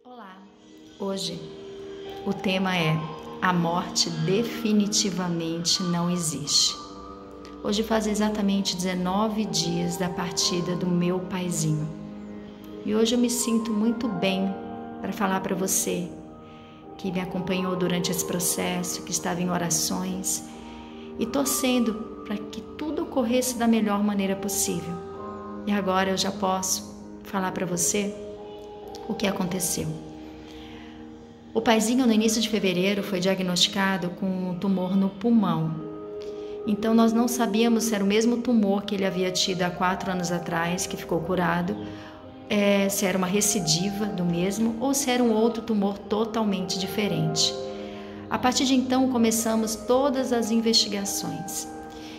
Olá! Hoje o tema é: a morte definitivamente não existe. Hoje faz exatamente 19 dias da partida do meu paizinho. E hoje eu me sinto muito bem para falar para você que me acompanhou durante esse processo, que estava em orações e torcendo para que tudo ocorresse da melhor maneira possível. E agora eu já posso falar para você o que aconteceu. O paizinho, no início de fevereiro, foi diagnosticado com um tumor no pulmão. Então nós não sabíamos se era o mesmo tumor que ele havia tido há 4 anos atrás, que ficou curado, se era uma recidiva do mesmo ou se era um outro tumor totalmente diferente. A partir de então começamos todas as investigações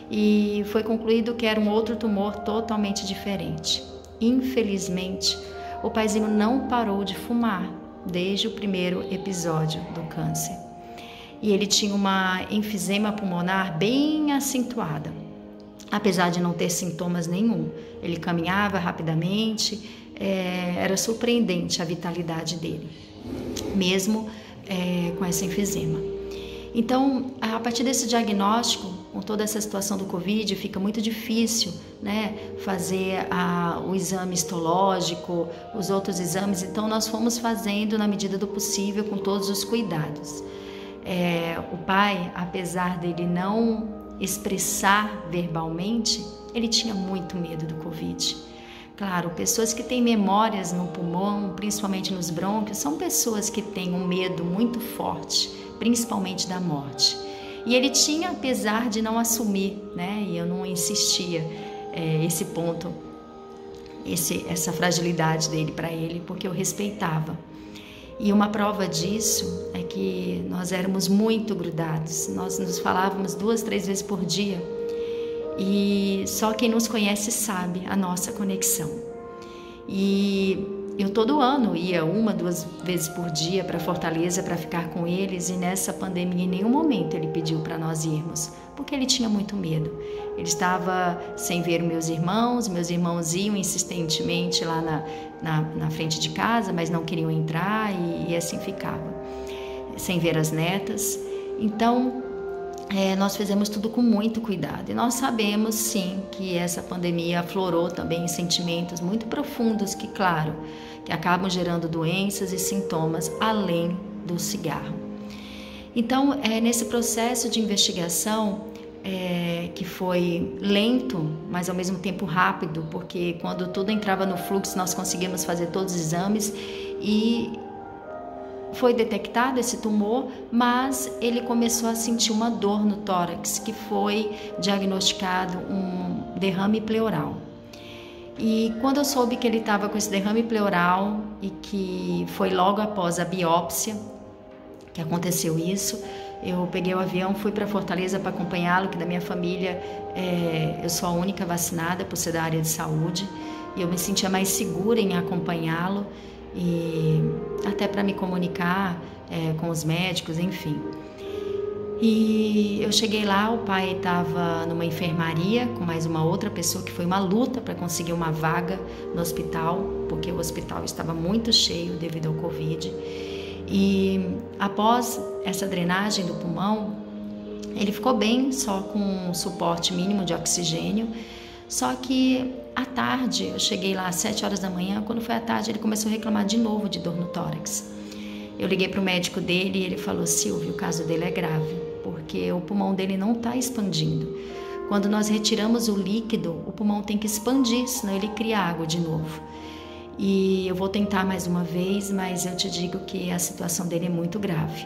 e foi concluído que era um outro tumor totalmente diferente. Infelizmente, o paizinho não parou de fumar desde o primeiro episódio do câncer. E ele tinha uma enfisema pulmonar bem acentuada, apesar de não ter sintomas nenhum. Ele caminhava rapidamente, era surpreendente a vitalidade dele, mesmo com essa enfisema. Então, a partir desse diagnóstico, com toda essa situação do Covid, fica muito difícil, né, fazer o exame histológico, os outros exames. Então, nós fomos fazendo na medida do possível, com todos os cuidados. O pai, apesar dele não expressar verbalmente, ele tinha muito medo do Covid. Claro, pessoas que têm memórias no pulmão, principalmente nos brônquios, são pessoas que têm um medo muito forte, principalmente da morte. E ele tinha, apesar de não assumir, né? E eu não insistia esse ponto, essa fragilidade dele para ele, porque eu respeitava. E uma prova disso é que nós éramos muito grudados. Nós nos falávamos 2, 3 vezes por dia. E só quem nos conhece sabe a nossa conexão. E eu todo ano ia 1, 2 vezes por dia para Fortaleza para ficar com eles, e nessa pandemia em nenhum momento ele pediu para nós irmos, porque ele tinha muito medo. Ele estava sem ver meus irmãos iam insistentemente lá na frente de casa, mas não queriam entrar e assim ficava, sem ver as netas. Então, nós fizemos tudo com muito cuidado e nós sabemos sim que essa pandemia aflorou também sentimentos muito profundos que, claro, que acabam gerando doenças e sintomas além do cigarro. Então, nesse processo de investigação, que foi lento, mas ao mesmo tempo rápido, porque quando tudo entrava no fluxo nós conseguimos fazer todos os exames e foi detectado esse tumor, mas ele começou a sentir uma dor no tórax, que foi diagnosticado um derrame pleural. E quando eu soube que ele estava com esse derrame pleural e que foi logo após a biópsia que aconteceu isso, eu peguei o avião, fui para Fortaleza para acompanhá-lo, que da minha família eu sou a única vacinada por ser da área de saúde, e eu me sentia mais segura em acompanhá-lo, e até para me comunicar com os médicos, enfim. E eu cheguei lá, o pai estava numa enfermaria com mais uma outra pessoa, que foi uma luta para conseguir uma vaga no hospital, porque o hospital estava muito cheio devido ao Covid. E após essa drenagem do pulmão, ele ficou bem, só com um suporte mínimo de oxigênio. Só que à tarde, eu cheguei lá às 7 horas da manhã, quando foi à tarde ele começou a reclamar de novo de dor no tórax. Eu liguei para o médico dele e ele falou: Silvia, o caso dele é grave, porque o pulmão dele não está expandindo. Quando nós retiramos o líquido, o pulmão tem que expandir, senão ele cria água de novo. E eu vou tentar mais uma vez, mas eu te digo que a situação dele é muito grave.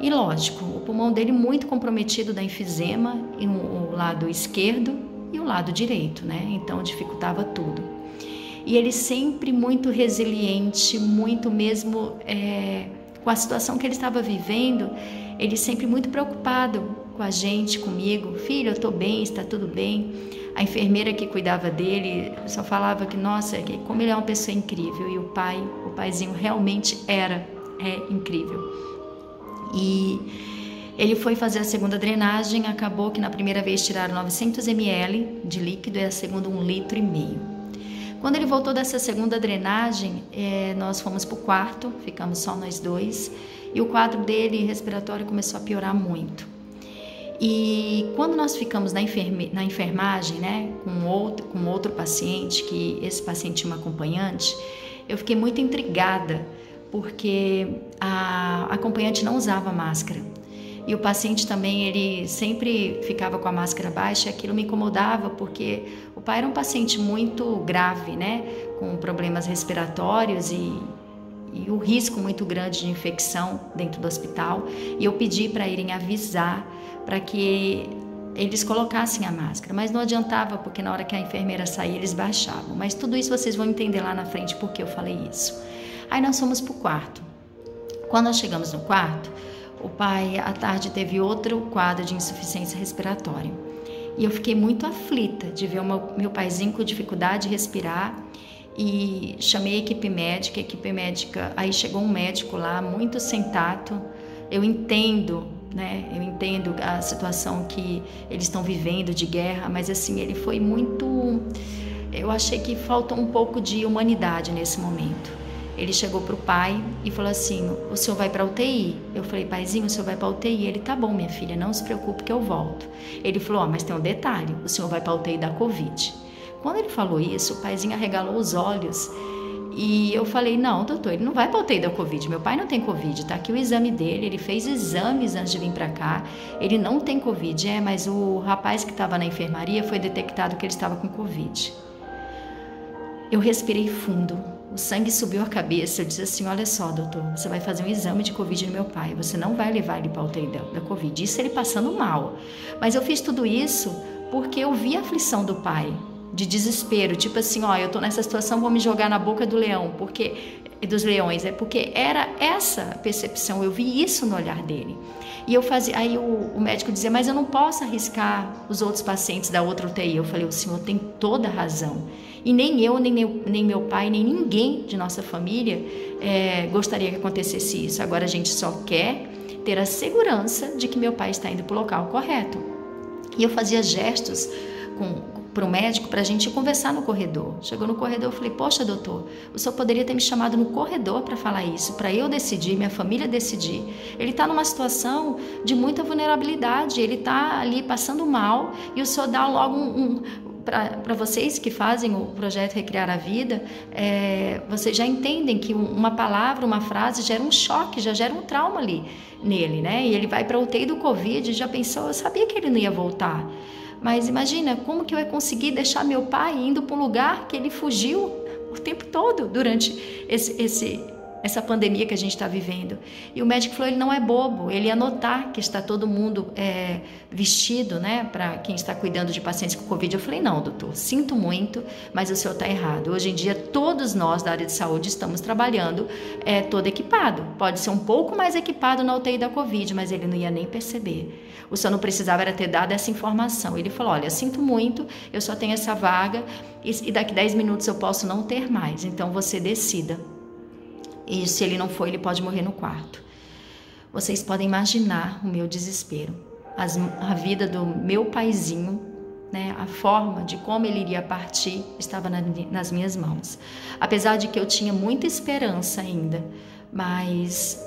E lógico, o pulmão dele muito comprometido da enfisema, e o lado esquerdo e o lado direito, né? Então dificultava tudo. E ele sempre muito resiliente, muito mesmo com a situação que ele estava vivendo, ele sempre muito preocupado com a gente, comigo. Filho, eu estou bem, está tudo bem. A enfermeira que cuidava dele só falava que, nossa, como ele é uma pessoa incrível. E o paizinho realmente é incrível. E ele foi fazer a segunda drenagem, acabou que na primeira vez tiraram 900 ml de líquido e a segunda 1,5 litro. Quando ele voltou dessa segunda drenagem, nós fomos para o quarto, ficamos só nós dois, e o quadro dele respiratório começou a piorar muito. E quando nós ficamos na enfermagem, né, com outro paciente, que esse paciente tinha uma acompanhante, eu fiquei muito intrigada, porque a acompanhante não usava máscara. E o paciente também, ele sempre ficava com a máscara baixa, e aquilo me incomodava, porque o pai era um paciente muito grave, né, com problemas respiratórios e o risco muito grande de infecção dentro do hospital. E eu pedi para irem avisar para que eles colocassem a máscara, mas não adiantava, porque na hora que a enfermeira saía, eles baixavam. Mas tudo isso vocês vão entender lá na frente porque eu falei isso. Aí nós fomos para o quarto. Quando nós chegamos no quarto, o pai, à tarde, teve outro quadro de insuficiência respiratória. E eu fiquei muito aflita de ver o meu paizinho com dificuldade de respirar. E chamei a equipe médica, aí chegou um médico lá, muito sem tato. Eu entendo, né? Eu entendo a situação que eles estão vivendo de guerra, mas assim, ele foi muito... Eu achei que faltou um pouco de humanidade nesse momento. Ele chegou pro pai e falou assim: o senhor vai para UTI? Eu falei: paizinho, o senhor vai para UTI? Ele: tá bom, minha filha, não se preocupe que eu volto. Ele falou: mas tem um detalhe, o senhor vai para UTI da Covid. Quando ele falou isso, o paizinho arregalou os olhos e eu falei: não, doutor, ele não vai para UTI da Covid, meu pai não tem Covid, tá aqui o exame dele, ele fez exames antes de vir para cá, ele não tem Covid. Mas o rapaz que estava na enfermaria foi detectado que ele estava com Covid. Eu respirei fundo, o sangue subiu a cabeça, eu disse assim: olha só, doutor, você vai fazer um exame de Covid no meu pai, você não vai levar ele para a UTI da Covid, isso ele passando mal. Mas eu fiz tudo isso porque eu vi a aflição do pai, de desespero, tipo assim: ó, eu tô nessa situação, vou me jogar na boca do leão, dos leões, porque era essa percepção, eu vi isso no olhar dele. E eu fazia, aí o médico dizia: mas eu não posso arriscar os outros pacientes da outra UTI. Eu falei: o senhor tem toda a razão. E nem eu, nem meu pai, nem ninguém de nossa família gostaria que acontecesse isso. Agora a gente só quer ter a segurança de que meu pai está indo para o local correto. E eu fazia gestos para o médico para a gente conversar no corredor. Chegou no corredor, eu falei: poxa, doutor, o senhor poderia ter me chamado no corredor para falar isso, para eu decidir, minha família decidir. Ele está numa situação de muita vulnerabilidade, ele está ali passando mal e o senhor dá logo para vocês que fazem o projeto Recriar a Vida, vocês já entendem que uma palavra, uma frase gera um choque, já gera um trauma ali nele, né? E ele vai para a UTI do Covid, já pensou, eu sabia que ele não ia voltar. Mas imagina, como que eu ia conseguir deixar meu pai indo para um lugar que ele fugiu o tempo todo durante essa pandemia que a gente está vivendo? E o médico falou: ele não é bobo, ele ia notar que está todo mundo vestido, né, para quem está cuidando de pacientes com Covid. Eu falei: não, doutor, sinto muito, mas o senhor está errado. Hoje em dia, todos nós da área de saúde estamos trabalhando todo equipado. Pode ser um pouco mais equipado na UTI da Covid, mas ele não ia nem perceber. O senhor não precisava era ter dado essa informação. Ele falou: olha, sinto muito, eu só tenho essa vaga e daqui 10 minutos eu posso não ter mais, então você decida. E se ele não for, ele pode morrer no quarto. Vocês podem imaginar o meu desespero, a vida do meu paizinho, né? A forma de como ele iria partir estava nas minhas mãos. Apesar de que eu tinha muita esperança ainda, mas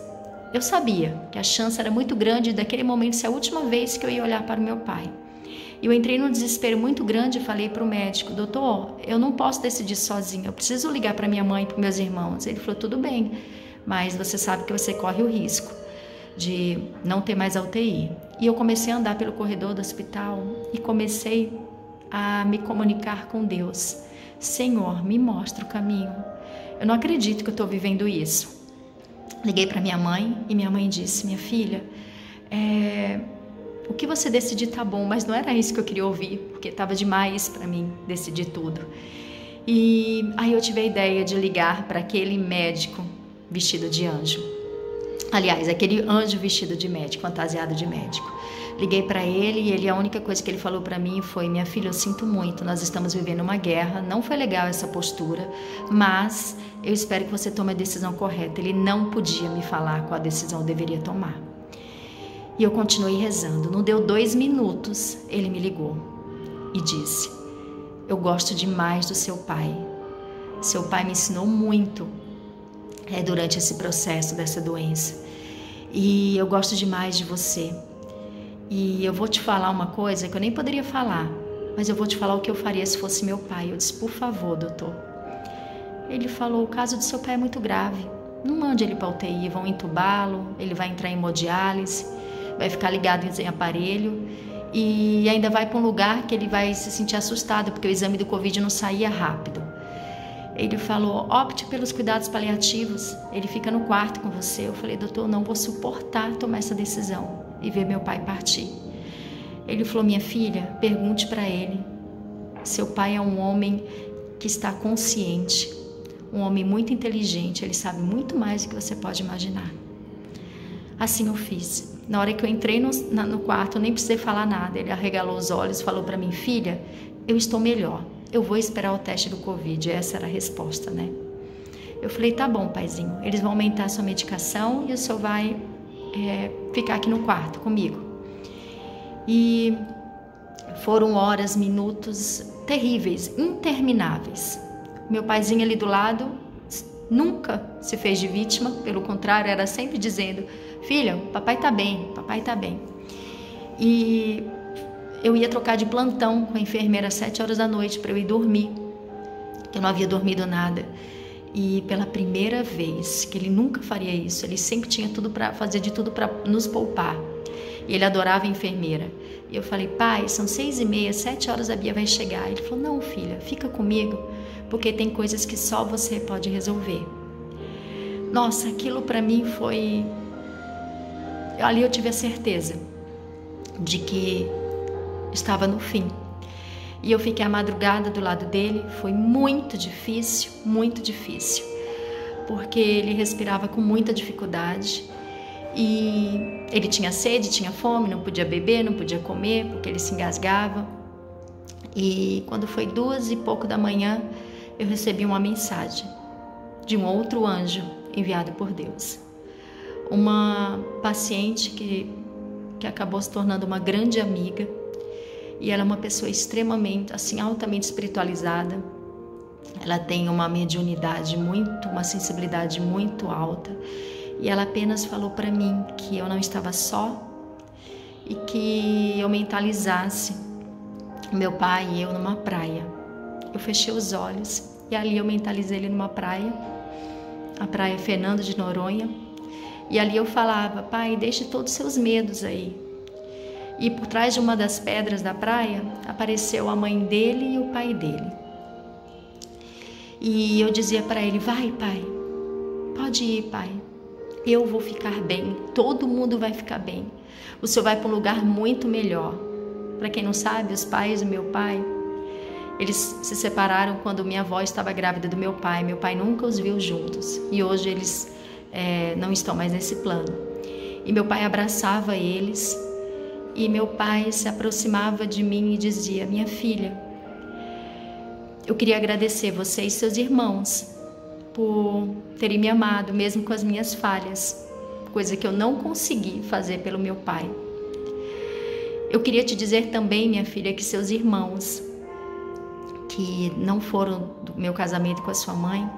eu sabia que a chance era muito grande daquele momento ser a última vez que eu ia olhar para o meu pai. E eu entrei num desespero muito grande e falei para o médico: doutor, eu não posso decidir sozinha, eu preciso ligar para minha mãe e para meus irmãos. Ele falou: tudo bem, mas você sabe que você corre o risco de não ter mais a UTI. E eu comecei a andar pelo corredor do hospital e comecei a me comunicar com Deus: Senhor, me mostra o caminho. Eu não acredito que eu estou vivendo isso. Liguei para minha mãe e minha mãe disse: minha filha, o que você decidir tá bom, mas não era isso que eu queria ouvir, porque estava demais para mim decidir tudo. E aí eu tive a ideia de ligar para aquele médico vestido de anjo. Aliás, aquele anjo vestido de médico, fantasiado de médico. Liguei para ele e a única coisa que ele falou para mim foi: minha filha, eu sinto muito, nós estamos vivendo uma guerra, não foi legal essa postura, mas eu espero que você tome a decisão correta. Ele não podia me falar qual a decisão eu deveria tomar. E eu continuei rezando. Não deu 2 minutos, ele me ligou e disse: eu gosto demais do seu pai. Seu pai me ensinou muito durante esse processo dessa doença. E eu gosto demais de você. E eu vou te falar uma coisa que eu nem poderia falar, mas eu vou te falar o que eu faria se fosse meu pai. Eu disse, por favor, doutor. Ele falou, o caso do seu pai é muito grave. Não mande ele para UTI, vão entubá-lo, ele vai entrar em hemodiálise, vai ficar ligado em aparelho e ainda vai para um lugar que ele vai se sentir assustado, porque o exame do Covid não saía rápido. Ele falou, opte pelos cuidados paliativos, ele fica no quarto com você. Eu falei, doutor, não vou suportar tomar essa decisão e ver meu pai partir. Ele falou, minha filha, pergunte para ele. Seu pai é um homem que está consciente, um homem muito inteligente, ele sabe muito mais do que você pode imaginar. Assim eu fiz. Na hora que eu entrei no quarto, eu nem precisei falar nada. Ele arregalou os olhos e falou para mim, filha, eu estou melhor. Eu vou esperar o teste do Covid. Essa era a resposta, né? Eu falei, tá bom, paizinho. Eles vão aumentar a sua medicação e o senhor vai ficar aqui no quarto comigo. E foram horas, minutos terríveis, intermináveis. Meu paizinho ali do lado nunca se fez de vítima, pelo contrário, era sempre dizendo, filha, papai tá bem, papai tá bem. E eu ia trocar de plantão com a enfermeira às 7 horas da noite para eu ir dormir. Eu não havia dormido nada. E pela primeira vez, que ele nunca faria isso, ele sempre tinha fazer de tudo para nos poupar. E ele adorava a enfermeira. E eu falei, pai, são 6h30, 7 horas a Bia vai chegar. Ele falou, não, filha, fica comigo, porque tem coisas que só você pode resolver. Nossa, aquilo para mim foi... Ali eu tive a certeza de que estava no fim. E eu fiquei a madrugada do lado dele. Foi muito difícil, porque ele respirava com muita dificuldade. E ele tinha sede, tinha fome, não podia beber, não podia comer, porque ele se engasgava. E quando foi 2h pouco da manhã, eu recebi uma mensagem de um outro anjo enviado por Deus. Uma paciente que acabou se tornando uma grande amiga. E ela é uma pessoa extremamente, assim, altamente espiritualizada. Ela tem uma mediunidade uma sensibilidade muito alta. E ela apenas falou para mim que eu não estava só e que eu mentalizasse meu pai e eu numa praia. Eu fechei os olhos e ali eu mentalizei ele numa praia, a praia Fernando de Noronha. E ali eu falava, pai, deixe todos os seus medos aí. E por trás de uma das pedras da praia apareceu a mãe dele e o pai dele. E eu dizia para ele, vai, pai, pode ir, pai. Eu vou ficar bem, todo mundo vai ficar bem. O senhor vai para um lugar muito melhor. Para quem não sabe, os pais do meu pai, eles se separaram quando minha avó estava grávida do meu pai. Meu pai nunca os viu juntos. E hoje eles não estão mais nesse plano. E meu pai abraçava eles. E meu pai se aproximava de mim e dizia, minha filha, eu queria agradecer você e seus irmãos por terem me amado, mesmo com as minhas falhas, coisa que eu não consegui fazer pelo meu pai. Eu queria te dizer também, minha filha, que seus irmãos, que não foram do meu casamento com a sua mãe,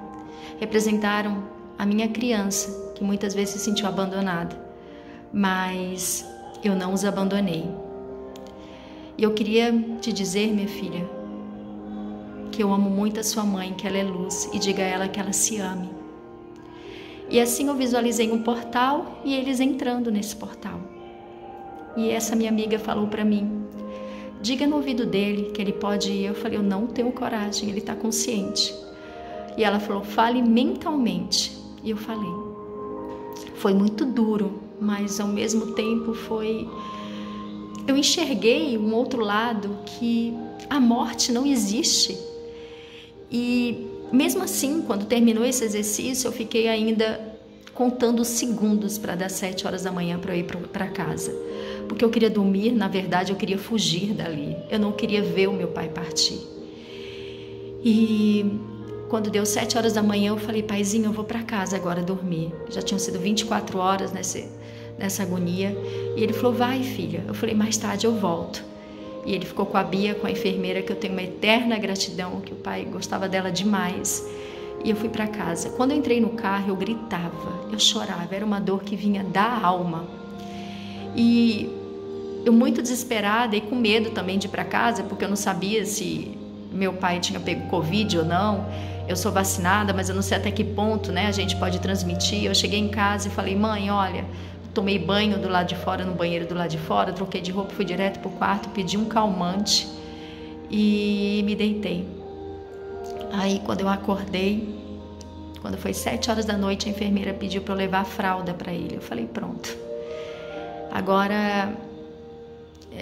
representaram a minha criança, que muitas vezes se sentiu abandonada, mas eu não os abandonei. E eu queria te dizer, minha filha, que eu amo muito a sua mãe, que ela é luz, e diga a ela que ela se ame. E assim eu visualizei um portal e eles entrando nesse portal. E essa minha amiga falou para mim, diga no ouvido dele que ele pode ir. Eu falei, eu não tenho coragem, ele está consciente. E ela falou, fale mentalmente. E eu falei. Foi muito duro, mas ao mesmo tempo eu enxerguei um outro lado, que a morte não existe. E mesmo assim, quando terminou esse exercício, eu fiquei ainda contando os segundos para dar 7 horas da manhã para eu ir para casa. Porque eu queria dormir, na verdade eu queria fugir dali. Eu não queria ver o meu pai partir. E quando deu 7 horas da manhã, eu falei, paizinho, eu vou para casa agora dormir. Já tinham sido 24 horas nessa agonia. E ele falou, vai, filha. Eu falei, mais tarde eu volto. E ele ficou com a Bia, com a enfermeira, que eu tenho uma eterna gratidão, que o pai gostava dela demais. E eu fui para casa. Quando eu entrei no carro, eu gritava, eu chorava, era uma dor que vinha da alma. E eu muito desesperada e com medo também de ir para casa, porque eu não sabia se meu pai tinha pego Covid ou não. Eu sou vacinada, mas eu não sei até que ponto, né, a gente pode transmitir. Eu cheguei em casa e falei: mãe, olha, tomei banho do lado de fora, no banheiro do lado de fora, troquei de roupa, fui direto pro quarto, pedi um calmante e me deitei. Aí quando eu acordei, quando foi 7 horas da noite, a enfermeira pediu para eu levar a fralda para ele. Eu falei: pronto, agora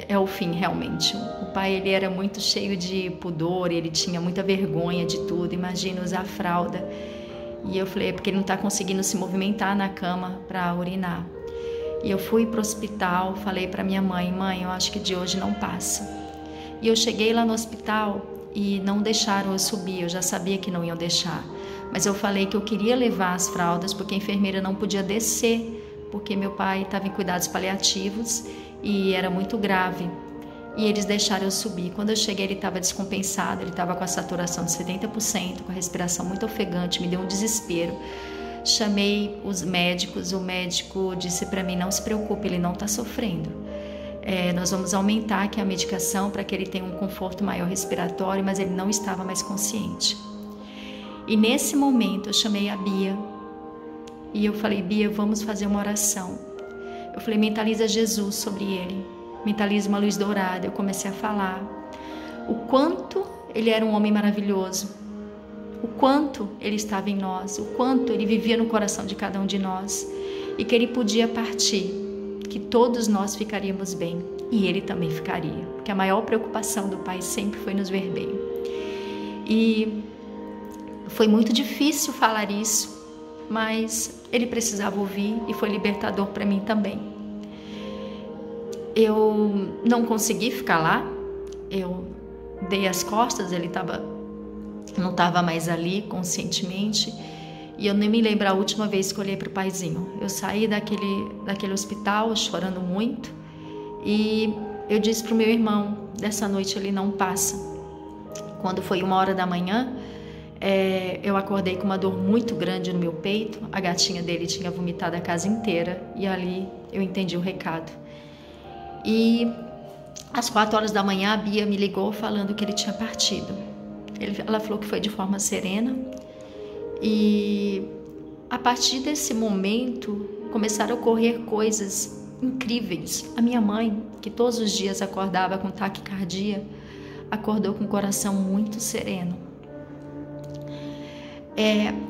é o fim realmente. O pai, ele era muito cheio de pudor, ele tinha muita vergonha de tudo, imagina usar a fralda. E eu falei: é porque ele não está conseguindo se movimentar na cama para urinar. E eu fui para o hospital, falei para minha mãe: mãe, eu acho que de hoje não passa. E eu cheguei lá no hospital e não deixaram eu subir, eu já sabia que não iam deixar. Mas eu falei que eu queria levar as fraldas porque a enfermeira não podia descer, porque meu pai estava em cuidados paliativos e era muito grave. E eles deixaram eu subir. Quando eu cheguei, ele estava descompensado, ele estava com a saturação de 70%, com a respiração muito ofegante, me deu um desespero. Chamei os médicos, o médico disse para mim: não se preocupe, ele não está sofrendo. Nós vamos aumentar aqui a medicação para que ele tenha um conforto maior respiratório, mas ele não estava mais consciente. E nesse momento eu chamei a Bia e eu falei: Bia, vamos fazer uma oração. Eu falei: mentaliza Jesus sobre ele, mentaliza uma luz dourada. Eu comecei a falar o quanto ele era um homem maravilhoso, o quanto ele estava em nós, o quanto ele vivia no coração de cada um de nós e que ele podia partir, que todos nós ficaríamos bem e ele também ficaria, porque a maior preocupação do pai sempre foi nos ver bem. E foi muito difícil falar isso, mas ele precisava ouvir e foi libertador para mim também. Eu não consegui ficar lá, eu dei as costas, ele não estava mais ali conscientemente. E eu nem me lembro a última vez que eu olhei para o paizinho. Eu saí daquele hospital chorando muito e eu disse para o meu irmão: dessa noite ele não passa. Quando foi 1h da manhã, eu acordei com uma dor muito grande no meu peito. A gatinha dele tinha vomitado a casa inteira e ali eu entendi o recado. E às 4h da manhã a Bia me ligou falando que ele tinha partido. Ela falou que foi de forma serena. E a partir desse momento começaram a ocorrer coisas incríveis. A minha mãe, que todos os dias acordava com taquicardia, acordou com o coração muito sereno.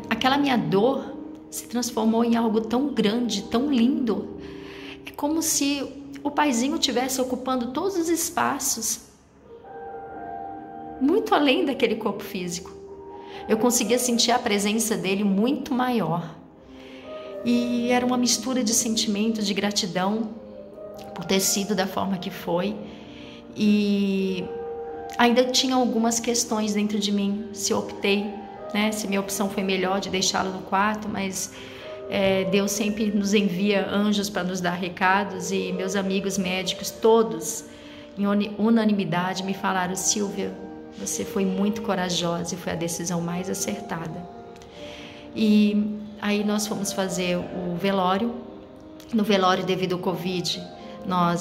Aquela minha dor se transformou em algo tão grande, tão lindo. É como se o paizinho estivesse ocupando todos os espaços, muito além daquele corpo físico. Eu conseguia sentir a presença dele muito maior. E era uma mistura de sentimentos, de gratidão por ter sido da forma que foi. E ainda tinha algumas questões dentro de mim, se eu optei, né, se minha opção foi melhor de deixá-lo no quarto, mas Deus sempre nos envia anjos para nos dar recados, e meus amigos médicos, todos, em unanimidade, me falaram: Silvia, você foi muito corajosa e foi a decisão mais acertada. E aí nós fomos fazer o velório. No velório, devido ao Covid,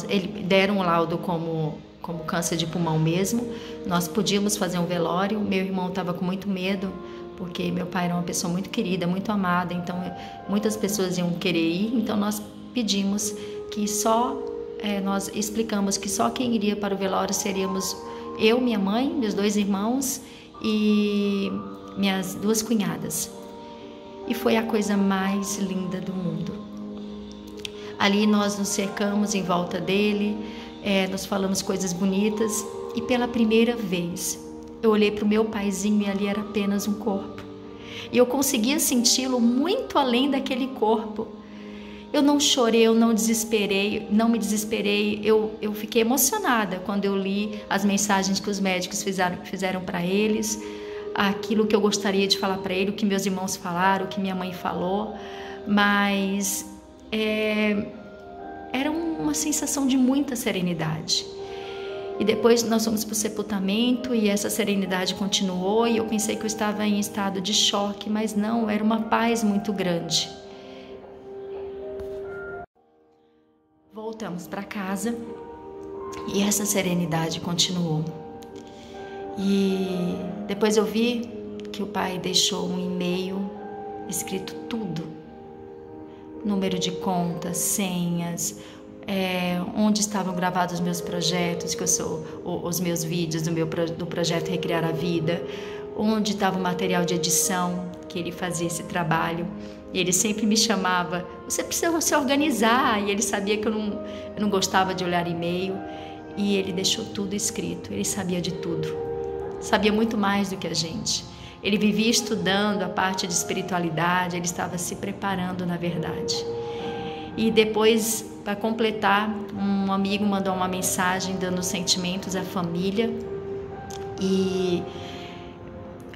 eles deram um laudo como câncer de pulmão mesmo. Nós podíamos fazer um velório. Meu irmão estava com muito medo, porque meu pai era uma pessoa muito querida, muito amada, então muitas pessoas iam querer ir. Então nós pedimos que nós explicamos que só quem iria para o velório seríamos eu, minha mãe, meus 2 irmãos e minhas 2 cunhadas. E foi a coisa mais linda do mundo. Ali nós nos cercamos em volta dele, nós falamos coisas bonitas, e pela primeira vez eu olhei para o meu paizinho e ali era apenas um corpo. E eu conseguia senti-lo muito além daquele corpo. Eu não chorei, eu não me desesperei, eu fiquei emocionada quando eu li as mensagens que os médicos fizeram para eles, aquilo que eu gostaria de falar para ele, o que meus irmãos falaram, o que minha mãe falou, mas era uma sensação de muita serenidade. E depois nós fomos para o sepultamento e essa serenidade continuou e eu pensei que eu estava em estado de choque, mas não, era uma paz muito grande. Voltamos para casa e essa serenidade continuou. E depois eu vi que o pai deixou um e-mail escrito tudo. Número de contas, senhas, onde estavam gravados os meus projetos, que eu sou os meus vídeos do projeto Recriar a Vida, onde estava o material de edição, que ele fazia esse trabalho. E ele sempre me chamava, você precisa se organizar, e ele sabia que eu não gostava de olhar e-mail, e ele deixou tudo escrito, ele sabia de tudo, sabia muito mais do que a gente. Ele vivia estudando a parte de espiritualidade, ele estava se preparando na verdade. E depois, para completar, um amigo mandou uma mensagem dando sentimentos à família e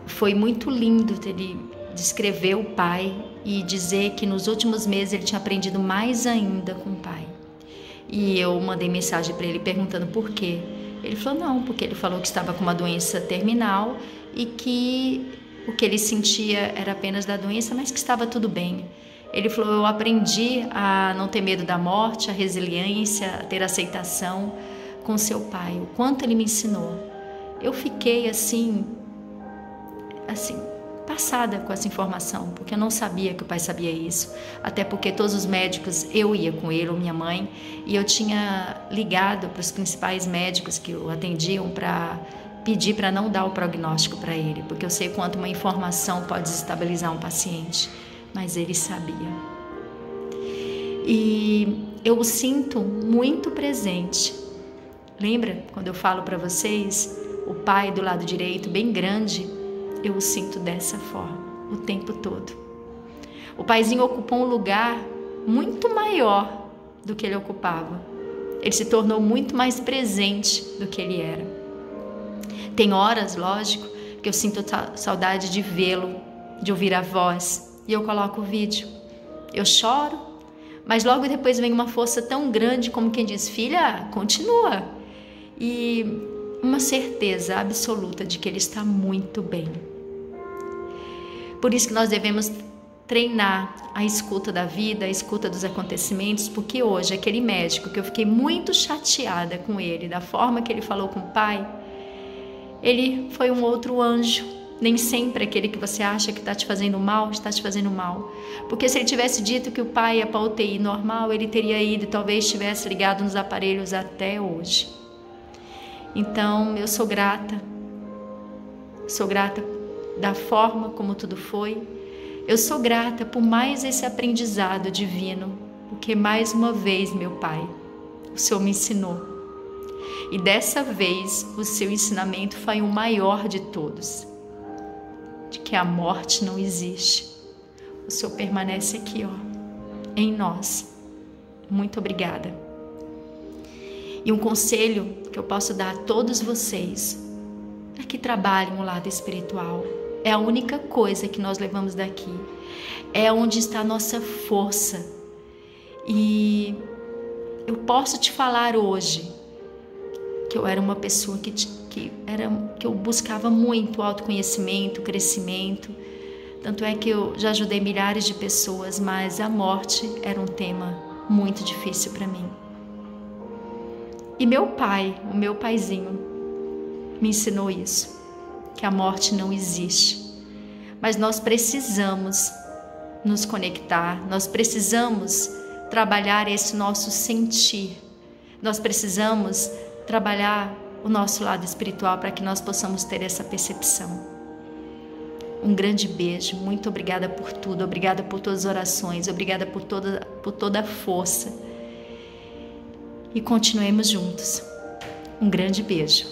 foi muito lindo ele descrever o pai e dizer que nos últimos meses ele tinha aprendido mais ainda com o pai. E eu mandei mensagem para ele perguntando por quê. Ele falou não, porque ele falou que estava com uma doença terminal e que o que ele sentia era apenas da doença, mas que estava tudo bem. Ele falou, eu aprendi a não ter medo da morte, a resiliência, a ter aceitação com seu pai, o quanto ele me ensinou. Eu fiquei assim, passada com essa informação, porque eu não sabia que o pai sabia isso, até porque todos os médicos, eu ia com ele, ou minha mãe, e eu tinha ligado para os principais médicos que o atendiam para pedir para não dar o prognóstico para ele, porque eu sei quanto uma informação pode desestabilizar um paciente, mas ele sabia. E eu o sinto muito presente. Lembra quando eu falo para vocês, o pai do lado direito, bem grande, eu o sinto dessa forma, o tempo todo. O paizinho ocupou um lugar muito maior do que ele ocupava. Ele se tornou muito mais presente do que ele era. Tem horas, lógico, que eu sinto saudade de vê-lo, de ouvir a voz, e eu coloco o vídeo. Eu choro, mas logo depois vem uma força tão grande como quem diz, filha, continua. E uma certeza absoluta de que ele está muito bem. Por isso que nós devemos treinar a escuta da vida, a escuta dos acontecimentos, porque hoje aquele médico que eu fiquei muito chateada com ele, da forma que ele falou com o pai, ele foi um outro anjo. Nem sempre aquele que você acha que está te fazendo mal, está te fazendo mal. Porque se ele tivesse dito que o pai ia para a UTI normal, ele teria ido e talvez tivesse ligado nos aparelhos até hoje. Então, eu sou grata da forma como tudo foi. Eu sou grata por mais esse aprendizado divino, porque mais uma vez, meu Pai, o Senhor me ensinou. E dessa vez, o seu ensinamento foi o maior de todos, de que a morte não existe. O Senhor permanece aqui, em nós. Muito obrigada. E um conselho que eu posso dar a todos vocês é que trabalhem o lado espiritual. É a única coisa que nós levamos daqui. É onde está a nossa força. E eu posso te falar hoje que eu era uma pessoa que eu buscava muito autoconhecimento, crescimento. Tanto é que eu já ajudei milhares de pessoas, mas a morte era um tema muito difícil para mim. E meu pai, o meu paizinho, me ensinou isso, que a morte não existe. Mas nós precisamos nos conectar, nós precisamos trabalhar esse nosso sentir, nós precisamos trabalhar o nosso lado espiritual para que nós possamos ter essa percepção. Um grande beijo, muito obrigada por tudo, obrigada por todas as orações, obrigada por toda a força. E continuemos juntos. Um grande beijo.